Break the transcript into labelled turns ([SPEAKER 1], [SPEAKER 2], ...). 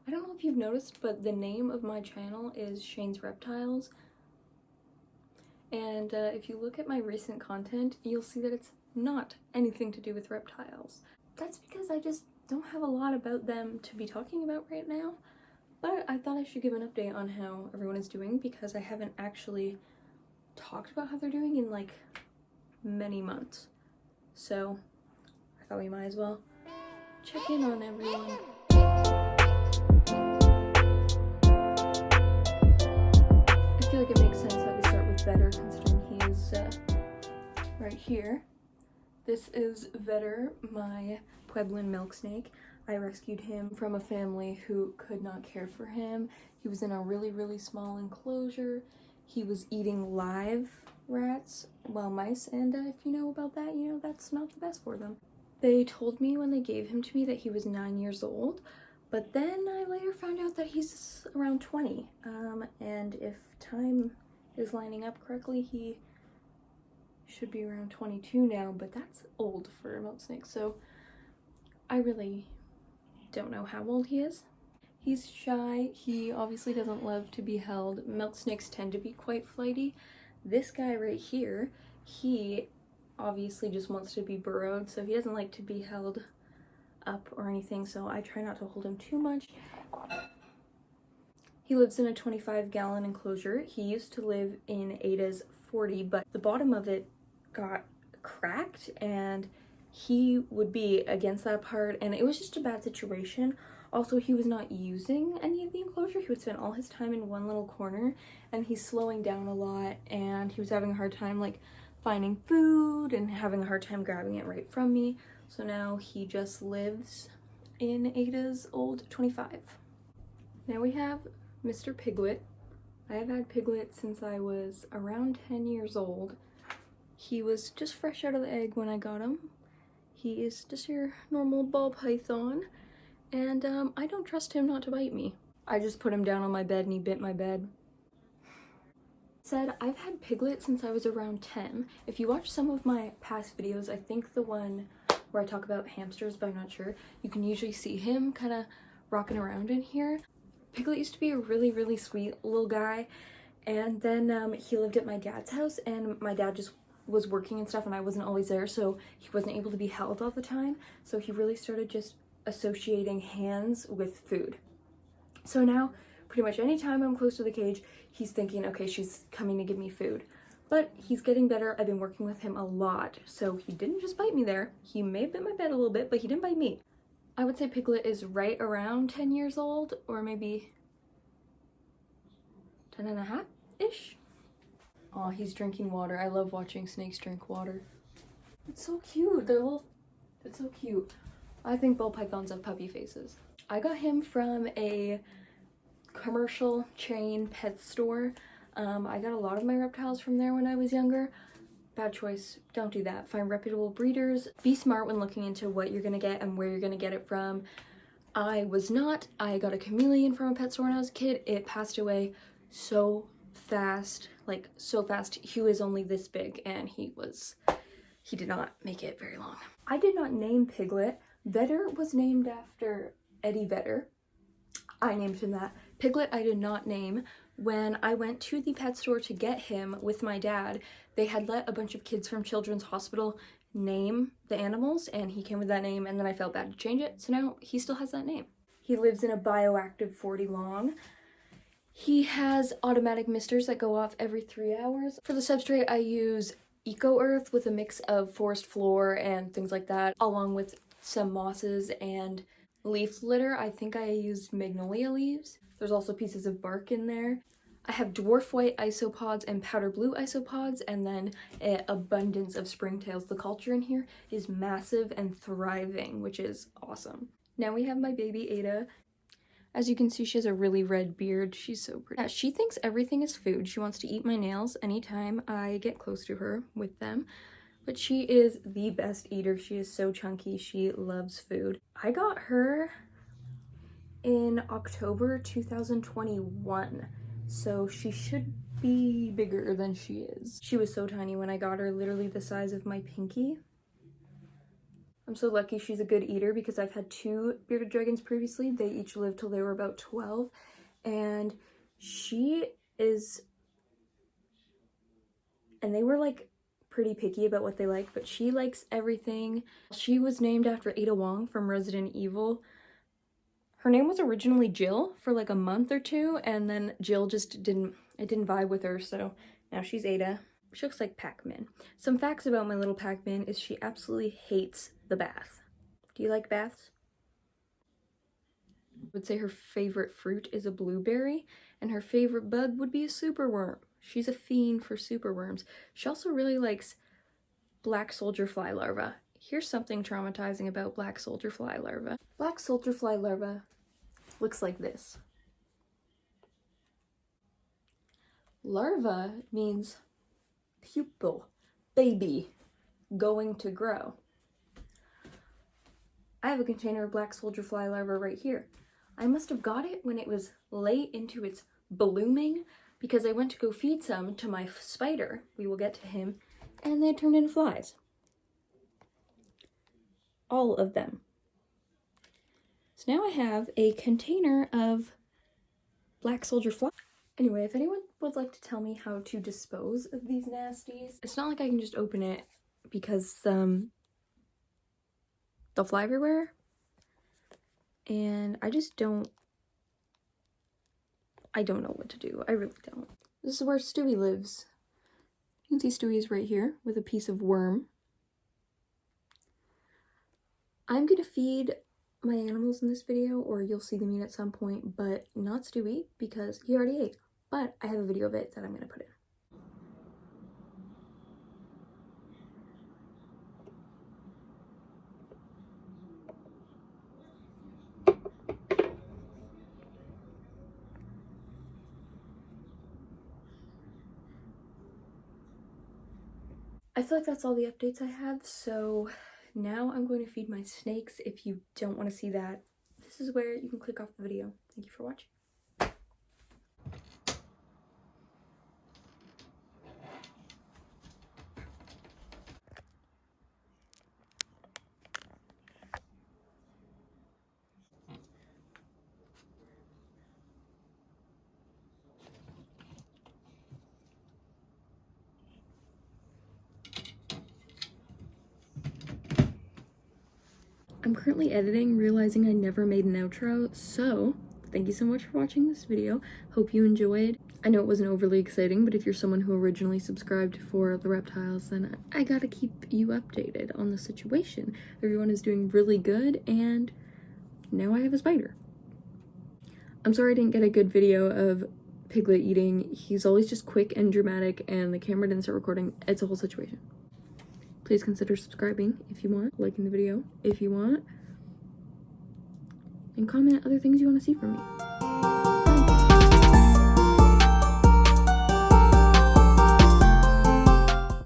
[SPEAKER 1] I don't know if you've noticed, but the name of my channel is Shane's Reptiles. And if you look at my recent content, you'll see that it's not anything to do with reptiles. That's because I just don't have a lot about them to be talking about right now. But I thought I should give an update on how everyone is doing because I haven't actually talked about how they're doing in like many months. So I thought we might as well check in on everyone. I feel like it makes sense that we start with Vetter considering he is right here. This is Vetter, my Pueblan milk snake. I rescued him from a family who could not care for him. He was in a really small enclosure. He was eating live rats, well, mice, and if you know about that, you know that's not the best for them. They told me when they gave him to me that he was 9 years old, but then I later found out that he's around 20. And if time is lining up correctly, he should be around 22 now, but that's old for a milk snake, so I really don't know how old he is. He's shy. He obviously doesn't love to be held. Milk snakes tend to be quite flighty. This guy right here, he obviously just wants to be burrowed, so he doesn't like to be held up or anything, so I try not to hold him too much. He lives in a 25-gallon enclosure. He used to live in Ada's 40, but the bottom of it got cracked and he would be against that part, and it was just a bad situation. Also, he was not using any of the enclosure. He would spend all his time in one little corner, and he's slowing down a lot, and he was having a hard time like finding food and having a hard time grabbing it right from me. So now he just lives in Ada's old 25. Now we have Mr. Piglet. I have had Piglet since I was around 10 years old. He was just fresh out of the egg when I got him. He is just your normal ball python, and I don't trust him not to bite me. I just put him down on my bed and he bit my bed. Said I've had Piglet since I was around 10. If you watch some of my past videos, I think the one where I talk about hamsters, but I'm not sure, you can usually see him kind of rocking around in here. Piglet used to be a really sweet little guy, and then he lived at my dad's house, and my dad just was working and stuff and I wasn't always there, so he wasn't able to be held all the time, so he really started just associating hands with food. So now pretty much anytime I'm close to the cage, he's thinking, okay, she's coming to give me food. But he's getting better. I've been working with him a lot, so he didn't just bite me there. He may have bit my bed a little bit, but he didn't bite me. I would say Piglet is right around 10 years old, or maybe 10 and a half-ish. Aw, he's drinking water. I love watching snakes drink water. It's so cute. It's so cute. I think ball pythons have puppy faces. I got him from a commercial chain pet store. I got a lot of my reptiles from there when I was younger. Bad choice. Don't do that. Find reputable breeders. Be smart when looking into what you're gonna get and where you're gonna get it from. I was not. I got a chameleon from a pet store when I was a kid. It passed away so fast, like so fast. He was only this big and he did not make it very long. I did not name Piglet. Vetter was named after Eddie Vetter. I named him that. Piglet I did not name. When I went to the pet store to get him with my dad, they had let a bunch of kids from Children's Hospital name the animals, and he came with that name, and then I felt bad to change it, so now he still has that name. He lives in a bioactive 40 long. He has automatic misters that go off every 3 hours. For the substrate, I use Eco Earth with a mix of forest floor and things like that, along with some mosses and leaf litter. I think I used magnolia leaves. There's also pieces of bark in there. I have dwarf white isopods and powder blue isopods, and then an abundance of springtails. The culture in here is massive and thriving, which is awesome. Now we have my baby Ada. As you can see, she has a really red beard. She's so pretty. Yeah, she thinks everything is food. She wants to eat my nails anytime I get close to her with them. But she is the best eater. She is so chunky. She loves food. I got her in October 2021, so she should be bigger than she is. She was so tiny when I got her, literally the size of my pinky. I'm so lucky she's a good eater because I've had 2 bearded dragons previously. They each lived till they were about 12, and they were like pretty picky about what they like, but she likes everything. She was named after Ada Wong from Resident Evil. Her name was originally Jill for like a month or 2, and then Jill just didn't vibe with her, so now she's Ada. She looks like Pac-Man. Some facts about my little Pac-Man is she absolutely hates the bath. Do you like baths? I would say her favorite fruit is a blueberry, and her favorite bug would be a superworm. She's a fiend for superworms. She also really likes black soldier fly larvae. Here's something traumatizing about black soldier fly larvae. Black soldier fly larvae looks like this. Larva means pupil, baby, going to grow. I have a container of black soldier fly larvae right here. I must have got it when it was late into its blooming because I went to go feed some to my spider. We will get to him, and they turned into flies. All of them. So now I have a container of black soldier fly. Anyway, if anyone would like to tell me how to dispose of these nasties, it's not like I can just open it because they'll fly everywhere. And I don't know what to do. I really don't. This is where Stewie lives. You can see Stewie is right here with a piece of worm. I'm gonna feed my animals in this video, or you'll see them eat at some point, but not Stewie because he already ate. But I have a video of it that I'm gonna put in. I feel like that's all the updates I have, so now I'm going to feed my snakes. If you don't want to see that, this is where you can click off the video. Thank you for watching. I'm currently editing, realizing I never made an outro, so thank you so much for watching this video. Hope you enjoyed. I know it wasn't overly exciting, but if you're someone who originally subscribed for the reptiles, then I gotta keep you updated on the situation. Everyone is doing really good, and now I have a spider. I'm sorry I didn't get a good video of Piglet eating. He's always just quick and dramatic, and the camera didn't start recording. It's a whole situation. Please consider subscribing if you want, liking the video if you want, and comment other things you want to see from me.